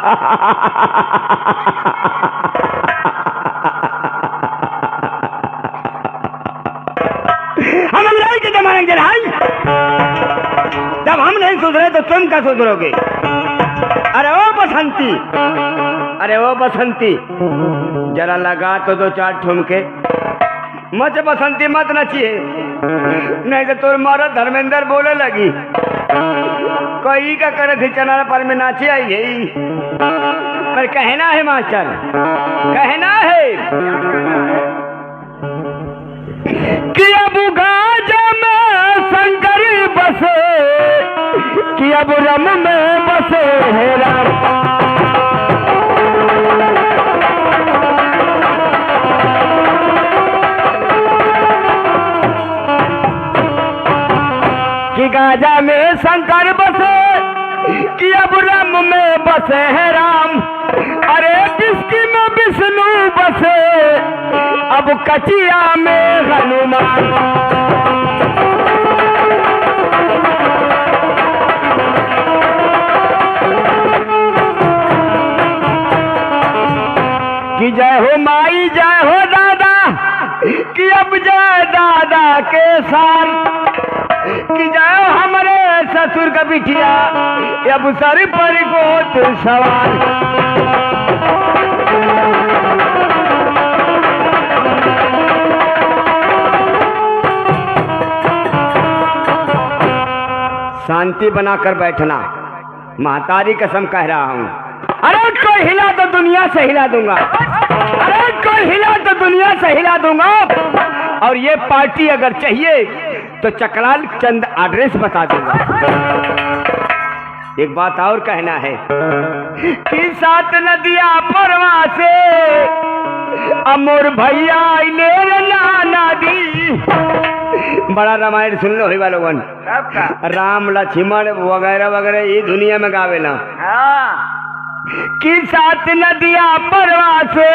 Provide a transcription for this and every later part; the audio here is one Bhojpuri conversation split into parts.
हम अंग्रेज के जमाने के भाई, जब हम नहीं सुधरे तो तुम क्या सुधरोगे? अरे ओ बसंती, अरे ओ बसंती, जरा लगा तो दो चार ठुमके। मत बसंती मत नचिए, नहीं तो तोर मारा धर्मेंद्र बोले लगी कोई का करे थे चना पर में नाचे आई है। पर कहना है मास्टर, कहना है कि अब गाजा में शंकर बसे, कि अब रम में बसे है राम। कि गाजा में शंकर बसे, कि अब रम में बसे है राम। अरे बिस्की में विष्णु बसे, अब कचिया में हनुमान। कि जय हो माई जय हो दादा, कि अब जय दादा के साथ। कि जय हो हमारे ससुर का बिटिया, अब सर पर गोद सवार। शांति बनाकर बैठना, महतारी कसम कह रहा हूँ। अरे कोई हिला तो दुनिया से हिला दूंगा, अरे कोई हिला तो दुनिया से हिला दूंगा। और ये पार्टी अगर चाहिए तो चकलाल चंद एड्रेस बता दूंगा। एक बात और कहना है कि सात नदिया परवा से अमोर भैया नाना दी। बड़ा रामायण सुन लो ही लोगन, राम लक्ष्मण वगैरह वगैरह ये दुनिया में गावेला। कि सात नदिया परवा से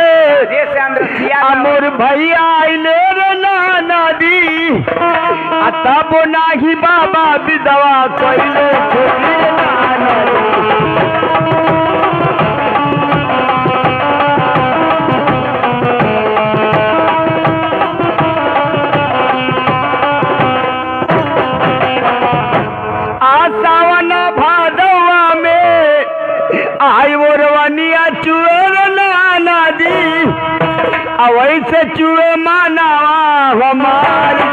अमोर भैया नाना दी। तब नाही बाबा विधवा कोइले सावन भादवा में आई वो रवानिया चुएर नाना दी। वैसे चुए मानावा हमारी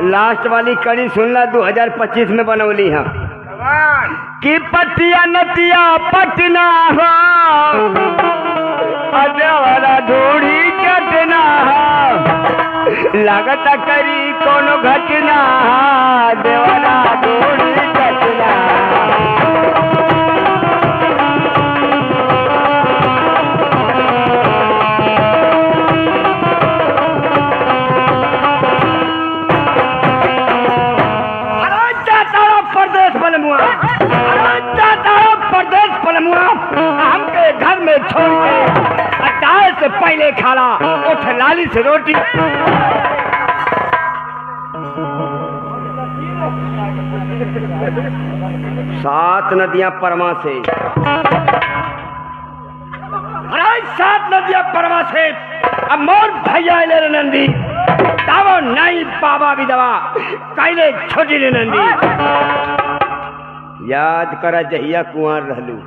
लास्ट वाली कड़ी सुनना 2025 में बनौली है कि पतिया नतिया पटना हो, अदेवरा धूड़ी कटना हो। लागत करी कोनो घटना, देवरा धूड़ी कटना। हमके घर में छोड़ के अचार से पहले खाला उठ लाली से रोटी। सात नदियां परमा से, अरे सात नदियां परमा से अमोर भैया ले नंदी। दावो नहीं बाबा विधवा कैले छोटी ले नंदी। याद करा जहिया कुंवर रहलू,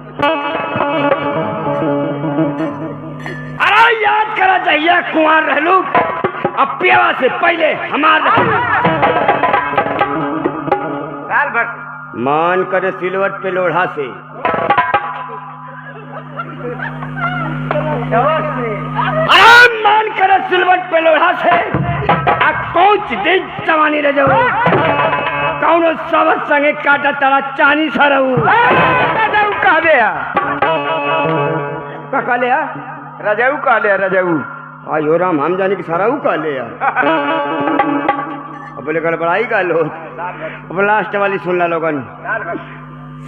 अरे याद करा जहिया कुंवर रहलू। अब प्यावा से पहले हमार साल भर मान करे सिलवट पे लोढ़ा से। अरे मान करे सिलवट पे लोढ़ा से कोच दिन जवानी रह जाओ। कौनो सबक संगे काटा तड़ा चानी सरऊ कह दे कह ले रजाऊ कह ले रजाऊ। आयो राम हम जाने की साराऊ कह ले बोले गड़बड़ाई का लो। अब लास्ट वाली सुन ला लोगन।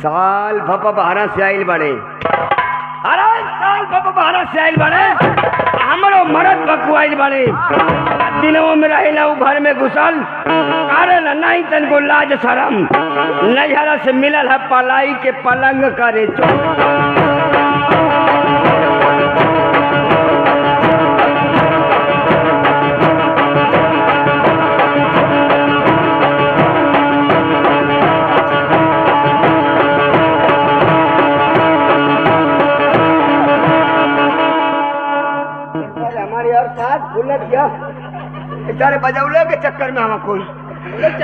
साल भपा बहारा से आइल बड़े, अरे साल माल पापा बाहर से आइल बड़े हमरो मरद बकुआइल बड़े दिनों में रहिला उ घर में घुसल कारण नहीं तनको लाज शरम नैहरा से मिलल है पलाई के पलंग करे बेचारे बजौले के चक्कर में हम कोई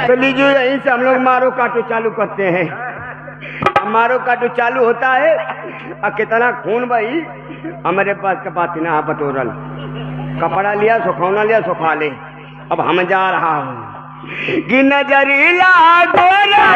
तो लीजिए यहीं से हम लोग मारो काटो चालू करते हैं। मारो काटो चालू होता है और कितना खून भाई हमारे पास कपातीना बटोरल कपड़ा लिया सुखौना लिया सुखा ले। अब हम जा रहा हूँ कि नजरीला गोरा